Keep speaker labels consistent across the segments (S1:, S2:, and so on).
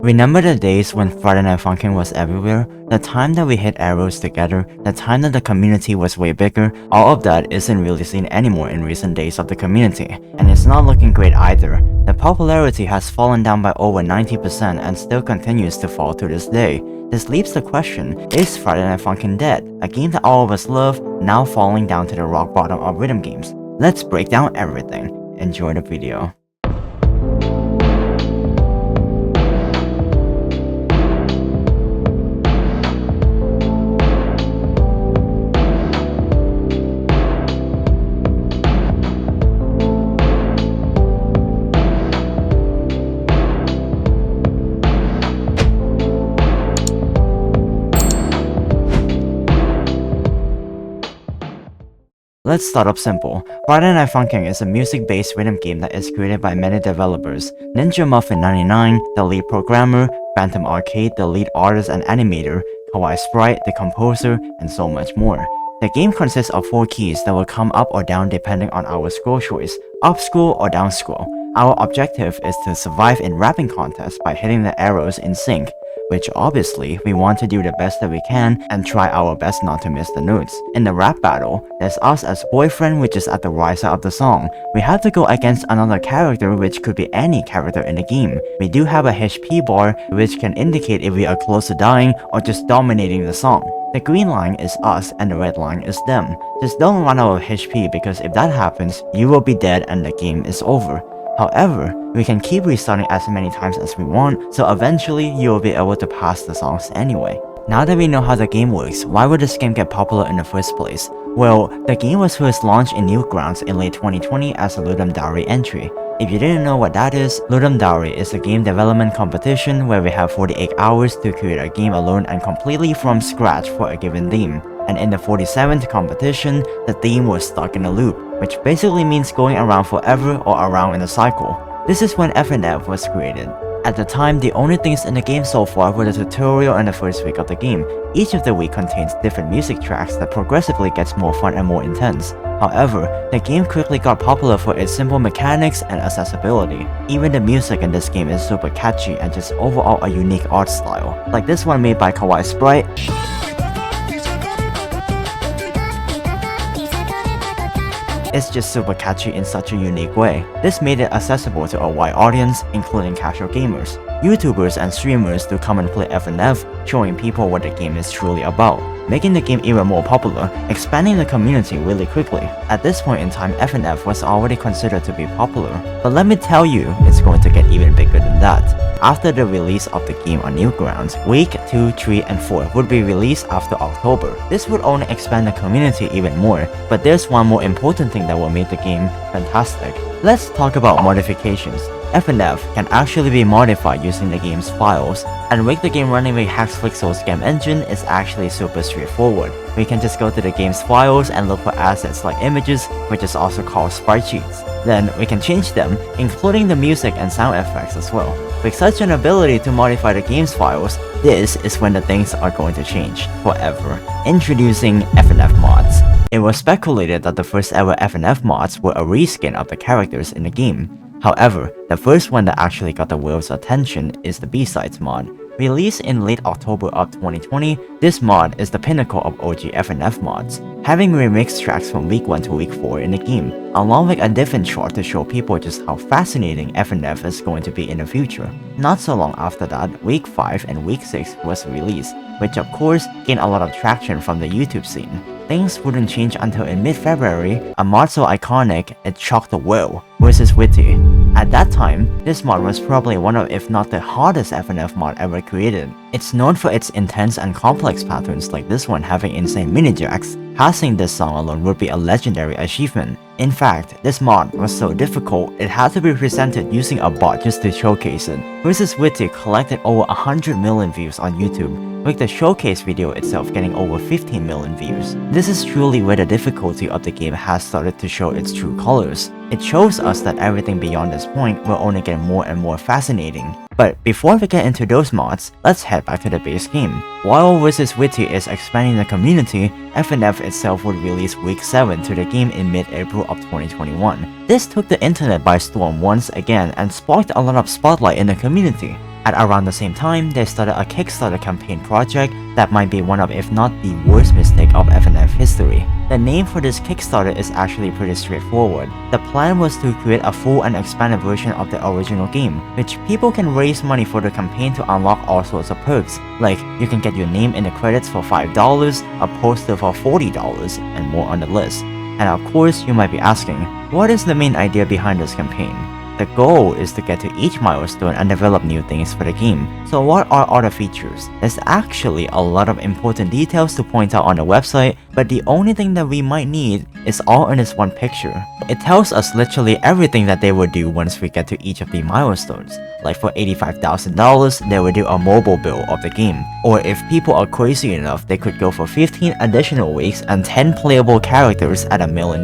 S1: Remember the days when Friday Night Funkin was everywhere? The time that we hit arrows together, the time that the community was way bigger, all of that isn't really seen anymore in recent days of the community, and it's not looking great either. The popularity has fallen down by over 90% and still continues to fall to this day. This leaves the question, is Friday Night Funkin Dead, a game that all of us love, now falling down to the rock bottom of rhythm games? Let's break down everything. Enjoy the video. Let's start up simple. Friday Night Funkin is a music-based rhythm game that is created by many developers. Ninja Muffin 99, the lead programmer, Phantom Arcade, the lead artist and animator, Kawaii Sprite, the composer, and so much more. The game consists of 4 keys that will come up or down depending on our scroll choice, up scroll or down scroll. Our objective is to survive in rapping contests by hitting the arrows in sync, which obviously we want to do the best that we can and try our best not to miss the notes. In the rap battle, there's us as boyfriend, which is at the right side of the song. We have to go against another character, which could be any character in the game. We do have a HP bar, which can indicate if we are close to dying or just dominating the song. The green line is us and the red line is them. Just don't run out of HP, because if that happens, you will be dead and the game is over. However, we can keep restarting as many times as we want, so eventually you will be able to pass the songs anyway. Now that we know how the game works, why would this game get popular in the first place? Well, the game was first launched in Newgrounds in late 2020 as a Ludum Dare entry. If you didn't know what that is, Ludum Dare is a game development competition where we have 48 hours to create a game alone and completely from scratch for a given theme. And in the 47th competition, the theme was stuck in a loop, which basically means going around forever or around in a cycle. This is when FNF was created. At the time, the only things in the game so far were the tutorial and the first week of the game. Each of the week contains different music tracks that progressively gets more fun and more intense. However, the game quickly got popular for its simple mechanics and accessibility. Even the music in this game is super catchy and just overall a unique art style. Like this one made by Kawaii Sprite. It's just super catchy in such a unique way. This made it accessible to a wide audience, including casual gamers. YouTubers and streamers do come and play FNF, showing people what the game is truly about, making the game even more popular, expanding the community really quickly. At this point in time, FNF was already considered to be popular, but let me tell you, it's going to get even bigger than that. After the release of the game on Newgrounds, Week 2, 3, and 4 would be released after October. This would only expand the community even more, but there's one more important thing that will make the game fantastic. Let's talk about modifications. FNF can actually be modified using the game's files, and make the game running with Hacksflixel's game engine is actually super straightforward. We can just go to the game's files and look for assets like images, which is also called sprite sheets. Then we can change them, including the music and sound effects as well. With such an ability to modify the game's files, this is when the things are going to change forever. Introducing FNF Mods. It was speculated that the first ever FNF Mods were a reskin of the characters in the game. However, the first one that actually got the world's attention is the B-Sides mod. Released in late October of 2020, this mod is the pinnacle of OG FNF mods, having remixed tracks from week 1 to week 4 in the game, along with a different chart to show people just how fascinating FNF is going to be in the future. Not so long after that, week 5 and week 6 was released, which of course gained a lot of traction from the YouTube scene. Things wouldn't change until in mid-February, a mod so iconic it shocked the world, versus Witty. At that time, this mod was probably one of, if not the hardest FNF mod ever created. It's known for its intense and complex patterns, like this one having insane mini-jacks. Passing this song alone would be a legendary achievement. In fact, this mod was so difficult, it had to be presented using a bot just to showcase it. Versus Witty collected over 100 million views on YouTube, with the showcase video itself getting over 15 million views. This is truly where the difficulty of the game has started to show its true colors. It shows us that everything beyond this point will only get more and more fascinating. But before we get into those mods, let's head back to the base game. While vs Witty is expanding the community, FNF itself would release week 7 to the game in mid-April of 2021. This took the internet by storm once again and sparked a lot of spotlight in the community. At around the same time, they started a Kickstarter campaign project that might be one of, if not the worst mistake of FNF history. The name for this Kickstarter is actually pretty straightforward. The plan was to create a full and expanded version of the original game, which people can raise money for the campaign to unlock all sorts of perks, like you can get your name in the credits for $5, a poster for $40, and more on the list. And of course, you might be asking, what is the main idea behind this campaign? The goal is to get to each milestone and develop new things for the game. So what are other features? There's actually a lot of important details to point out on the website, but the only thing that we might need is all in this one picture. It tells us literally everything that they will do once we get to each of the milestones. Like for $85,000, they will do a mobile build of the game. Or if people are crazy enough, they could go for 15 additional weeks and 10 playable characters at $1 million.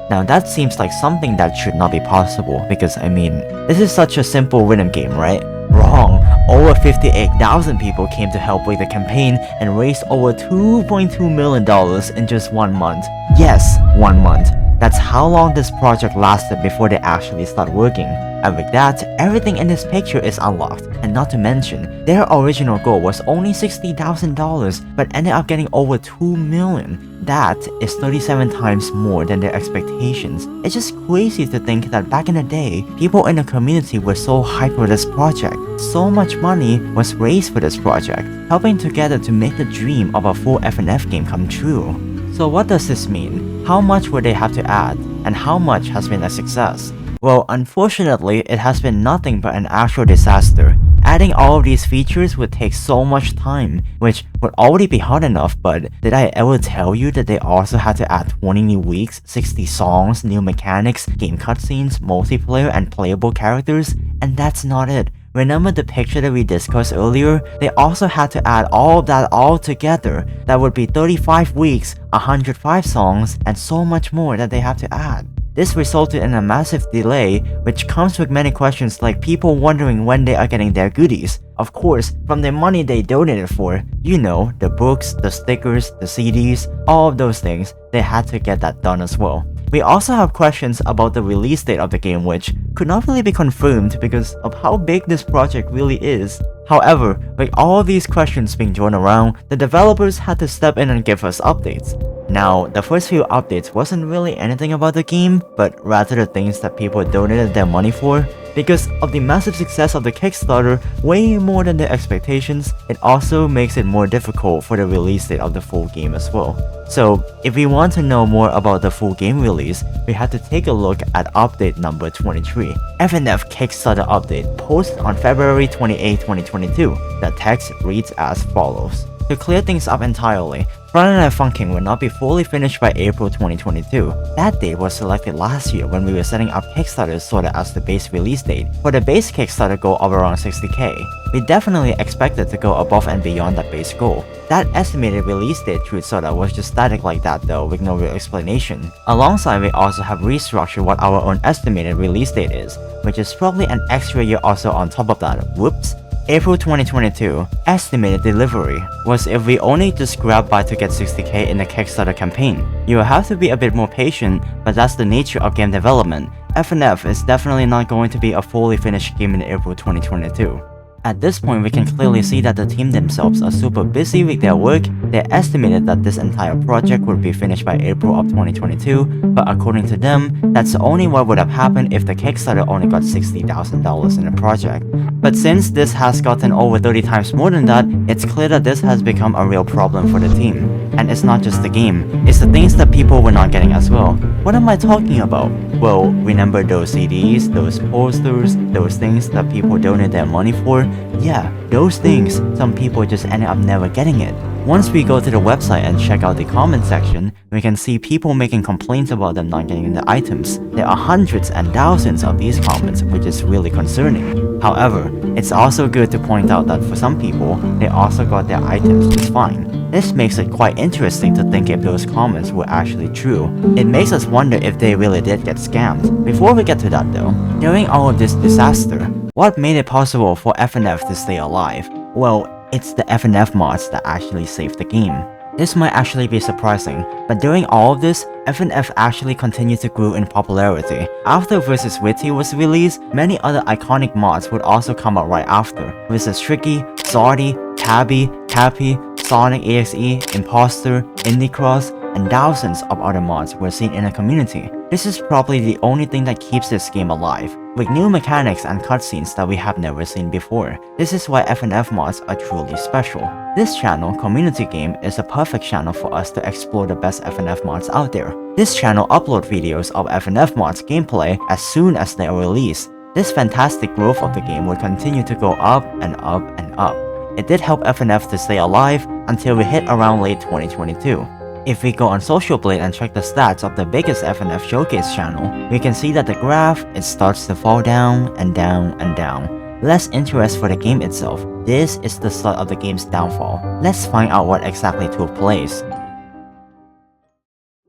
S1: Now that seems like something that should not be possible because I mean, this is such a simple rhythm game, right? Wrong! Over 58,000 people came to help with the campaign and raised over $2.2 million in just 1 month. Yes, 1 month. That's how long this project lasted before they actually start working. And with that, everything in this picture is unlocked. And not to mention, their original goal was only $60,000 but ended up getting over $2 million. That is 37 times more than their expectations. It's just crazy to think that back in the day, people in the community were so hyped for this project. So much money was raised for this project, helping together to make the dream of a full FNF game come true. So what does this mean? How much would they have to add? And how much has been a success? Well, unfortunately, it has been nothing but an actual disaster. Adding all of these features would take so much time, which would already be hard enough, but did I ever tell you that they also had to add 20 new weeks, 60 songs, new mechanics, game cutscenes, multiplayer, and playable characters? And that's not it. Remember the picture that we discussed earlier? They also had to add all of that all together. That would be 35 weeks, 105 songs, and so much more that they have to add. This resulted in a massive delay, which comes with many questions like people wondering when they are getting their goodies. Of course, from the money they donated for, you know, the books, the stickers, the CDs, all of those things, they had to get that done as well. We also have questions about the release date of the game, which could not really be confirmed because of how big this project really is. However, with all of these questions being thrown around, the developers had to step in and give us updates. Now, the first few updates wasn't really anything about the game, but rather the things that people donated their money for. Because of the massive success of the Kickstarter, way more than their expectations, it also makes it more difficult for the release date of the full game as well. So, if we want to know more about the full game release, we have to take a look at update number 23. FNF Kickstarter update posted on February 28, 2022. The text reads as follows. To clear things up entirely, Friday Night Funkin will not be fully finished by April 2022. That date was selected last year when we were setting up Kickstarter sorta as the base release date for the base Kickstarter goal of around 60k. We definitely expected to go above and beyond that base goal. That estimated release date truth sorta was just static like that though, with no real explanation. Alongside, we also have restructured what our own estimated release date is, which is probably an extra year also on top of that. Whoops. April 2022, estimated delivery, was if we only just grab by to get 60k in the Kickstarter campaign. You will have to be a bit more patient, but that's the nature of game development. FNF is definitely not going to be a fully finished game in April 2022. At this point, we can clearly see that the team themselves are super busy with their work. They estimated that this entire project would be finished by April of 2022, but according to them, that's only what would have happened if the Kickstarter only got $60,000 in the project. But since this has gotten over 30 times more than that, it's clear that this has become a real problem for the team. And it's not just the game, it's the things that people were not getting as well. What am I talking about? Well, remember those CDs, those posters, those things that people donate their money for? Yeah, those things, some people just ended up never getting it. Once we go to the website and check out the comment section, we can see people making complaints about them not getting the items. There are hundreds and thousands of these comments, which is really concerning. However, it's also good to point out that for some people, they also got their items just fine. This makes it quite interesting to think if those comments were actually true. It makes us wonder if they really did get scammed. Before we get to that though, during all of this disaster, what made it possible for FNF to stay alive? Well, it's the FNF mods that actually saved the game. This might actually be surprising, but during all of this, FNF actually continued to grow in popularity. After Vs. Witty was released, many other iconic mods would also come out right after. Vs. Tricky, Zardy, Cabby, Cappy, Sonic EXE, Imposter, Indie-Cross, and thousands of other mods were seen in the community. This is probably the only thing that keeps this game alive, with new mechanics and cutscenes that we have never seen before. This is why FNF mods are truly special. This channel, CommunityGame, is a perfect channel for us to explore the best FNF mods out there. This channel uploads videos of FNF mods gameplay as soon as they are released. This fantastic growth of the game will continue to go up and up and up. It did help FNF to stay alive until we hit around late 2022. If we go on Social Blade and check the stats of the biggest FNF showcase channel, we can see that the graph, it starts to fall down and down and down. Less interest for the game itself. This is the start of the game's downfall. Let's find out what exactly took place.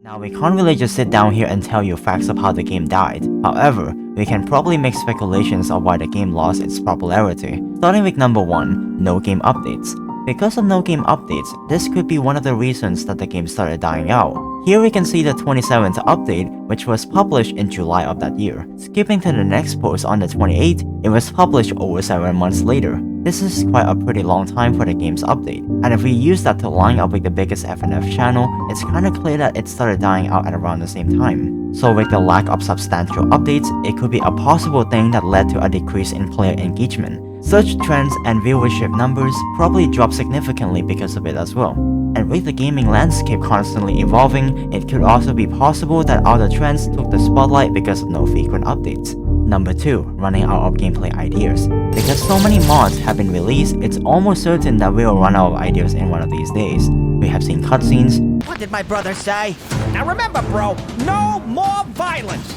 S1: Now we can't really just sit down here and tell you facts of how the game died. However, we can probably make speculations of why the game lost its popularity. Starting with number 1, no game updates. Because of no game updates, this could be one of the reasons that the game started dying out. Here we can see the 27th update, which was published in July of that year. Skipping to the next post on the 28th, it was published over 7 months later. This is quite a pretty long time for the game's update, and if we use that to line up with the biggest FNF channel, it's kinda clear that it started dying out at around the same time. So with the lack of substantial updates, it could be a possible thing that led to a decrease in player engagement. Such trends and viewership numbers probably dropped significantly because of it as well. And with the gaming landscape constantly evolving, it could also be possible that other trends took the spotlight because of no frequent updates. Number 2, running out of gameplay ideas. Because so many mods have been released, it's almost certain that we will run out of ideas in one of these days. We have seen cutscenes.
S2: What did my brother say? Now remember, bro, no more violence!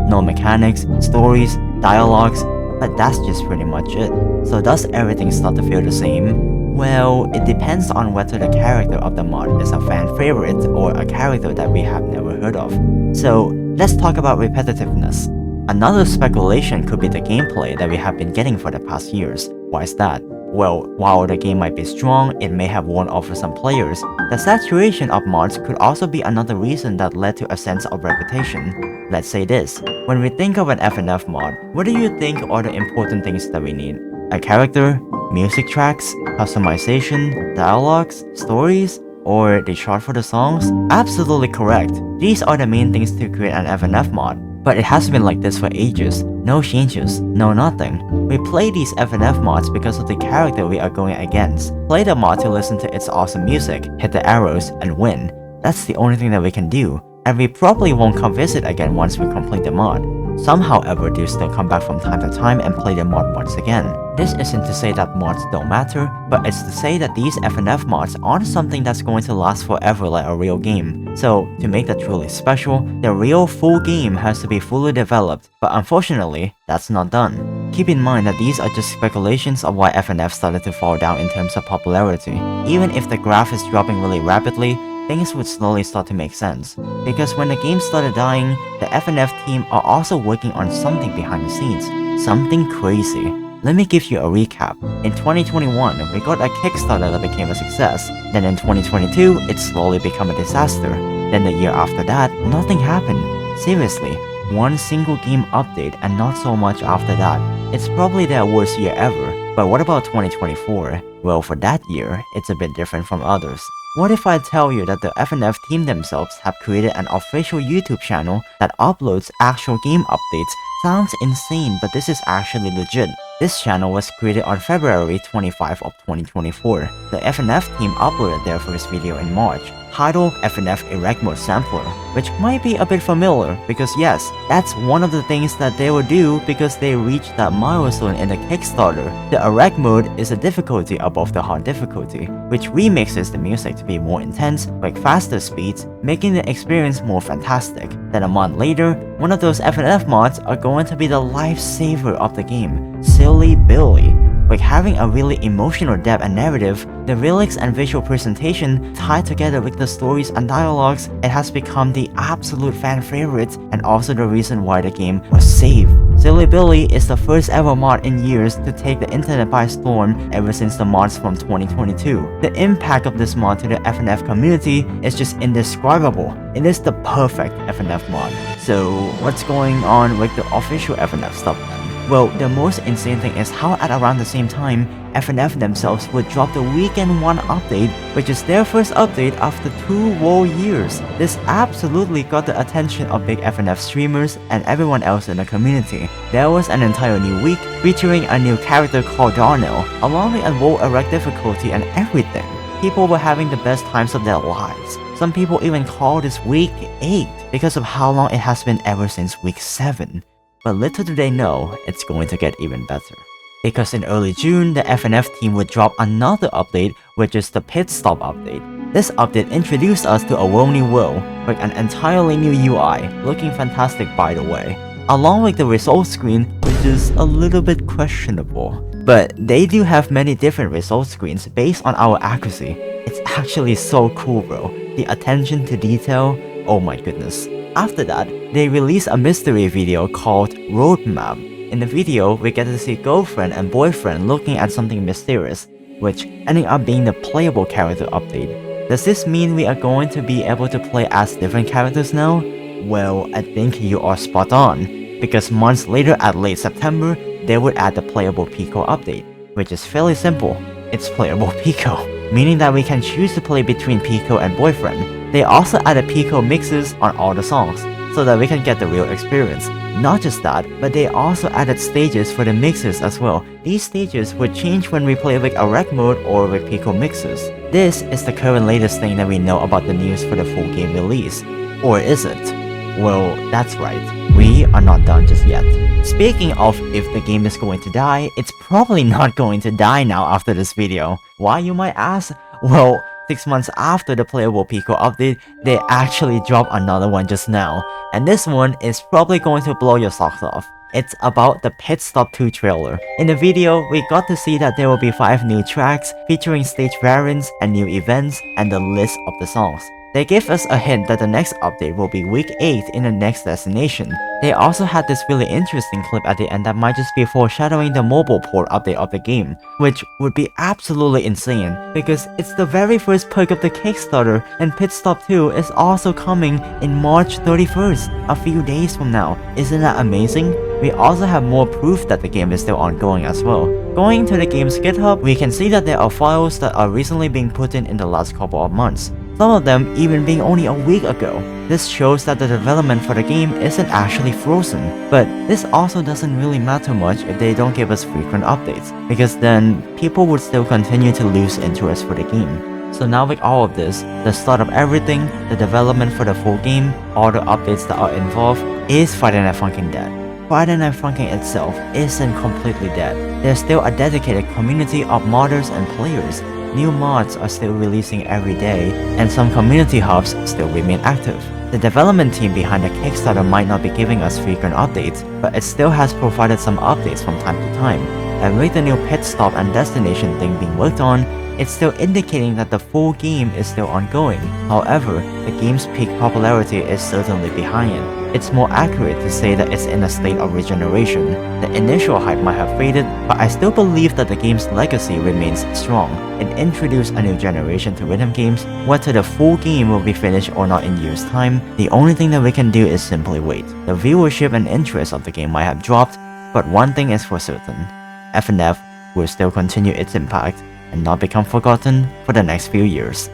S1: No mechanics, stories, dialogues, but that's just pretty much it. So does everything start to feel the same? Well, it depends on whether the character of the mod is a fan favorite or a character that we have never heard of. So let's talk about repetitiveness. Another speculation could be the gameplay that we have been getting for the past years. Why is that? Well, while the game might be strong, it may have worn off for some players. The saturation of mods could also be another reason that led to a sense of repetition. Let's say this, when we think of an FNF mod, what do you think are the important things that we need? A character, music tracks, customization, dialogues, stories, or the chart for the songs? Absolutely correct. These are the main things to create an FNF mod. But it has been like this for ages. No changes, no nothing. We play these FNF mods because of the character we are going against. Play the mod to listen to its awesome music, hit the arrows, and win. That's the only thing that we can do. And we probably won't come visit again once we complete the mod. Some, however, do still come back from time to time and play the mod once again. This isn't to say that mods don't matter, but it's to say that these FNF mods aren't something that's going to last forever like a real game. So, to make that truly special, the real full game has to be fully developed, but unfortunately, that's not done. Keep in mind that these are just speculations of why FNF started to fall down in terms of popularity. Even if the graph is dropping really rapidly, things would slowly start to make sense. Because when the game started dying, the FNF team are also working on something behind the scenes. Something crazy. Let me give you a recap. In 2021, we got a Kickstarter that became a success. Then in 2022, it slowly became a disaster. Then the year after that, nothing happened. Seriously, one single game update and not so much after that. It's probably their worst year ever. But what about 2024? Well, for that year, it's a bit different from others. What if I tell you that the FNF team themselves have created an official YouTube channel that uploads actual game updates? Sounds insane, but this is actually legit. This channel was created on February 25 of 2024. The FNF team uploaded their first video in March, titled FNF Erect Mode Sampler, which might be a bit familiar because yes, that's one of the things that they will do because they reached that milestone in the Kickstarter. The Erect Mode is a difficulty above the hard difficulty, which remixes the music to be more intense with faster speeds, making the experience more fantastic. Then a month later, one of those FNF mods are going to be the lifesaver of the game, Silly Billy. With having a really emotional depth and narrative, the lyrics and visual presentation tied together with the stories and dialogues, it has become the absolute fan favorite and also the reason why the game was saved. Silly Billy is the first ever mod in years to take the internet by storm ever since the mods from 2022. The impact of this mod to the FNF community is just indescribable. It is the perfect FNF mod. So what's going on with the official FNF stuff then? Well, the most insane thing is how at around the same time, FNF themselves would drop the Weekend 1 update, which is their first update after 2 whole years. This absolutely got the attention of big FNF streamers and everyone else in the community. There was an entire new week featuring a new character called Darnell, along with a low erect difficulty and everything. People were having the best times of their lives. Some people even call this week 8 because of how long it has been ever since week 7. But little do they know, it's going to get even better. Because in early June, the FNF team would drop another update, which is the Pit Stop update. This update introduced us to a whole new world, with an entirely new UI, looking fantastic by the way, along with the results screen, which is a little bit questionable. But they do have many different result screens based on our accuracy. It's actually so cool bro, the attention to detail, oh my goodness. After that, they released a mystery video called Roadmap. In the video, we get to see girlfriend and boyfriend looking at something mysterious, which ending up being the playable character update. Does this mean we are going to be able to play as different characters now? Well, I think you are spot on, because months later at late September, they would add the playable Pico update, which is fairly simple. It's playable Pico, meaning that we can choose to play between Pico and boyfriend. They also added Pico mixes on all the songs, so that we can get the real experience. Not just that, but they also added stages for the mixes as well. These stages would change when we play with a rec mode or with Pico mixes. This is the current latest thing that we know about the news for the full game release. Or is it? Well, that's right, we are not done just yet. Speaking of if the game is going to die, it's probably not going to die now after this video. Why, you might ask? Well, 6 months after the playable Pico update, they actually dropped another one just now, and this one is probably going to blow your socks off. It's about the Pit Stop 2 trailer. In the video, we got to see that there will be 5 new tracks featuring stage variants and new events and the list of the songs. They gave us a hint that the next update will be week 8 in the next destination. They also had this really interesting clip at the end that might just be foreshadowing the mobile port update of the game, which would be absolutely insane because it's the very first perk of the Kickstarter, and Pit Stop 2 is also coming in March 31st, a few days from now. Isn't that amazing? We also have more proof that the game is still ongoing as well. Going to the game's GitHub, we can see that there are files that are recently being put in the last couple of months. Some of them even being only a week ago. This shows that the development for the game isn't actually frozen, but this also doesn't really matter much if they don't give us frequent updates, because then people would still continue to lose interest for the game. So now with all of this, the start of everything, the development for the full game, all the updates that are involved, is Friday Night Funkin Dead. Friday Night Funkin itself isn't completely dead. There's still a dedicated community of modders and players. New mods are still releasing every day, and some community hubs still remain active. The development team behind the Kickstarter might not be giving us frequent updates, but it still has provided some updates from time to time. And with the new Pit Stop and Destination thing being worked on, it's still indicating that the full game is still ongoing. However, the game's peak popularity is certainly behind it. It's more accurate to say that it's in a state of regeneration. The initial hype might have faded, but I still believe that the game's legacy remains strong. It introduced a new generation to rhythm games. Whether the full game will be finished or not in years' time, the only thing that we can do is simply wait. The viewership and interest of the game might have dropped, but one thing is for certain. FNF will still continue its impact and not become forgotten for the next few years.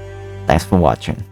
S1: Thanks for watching.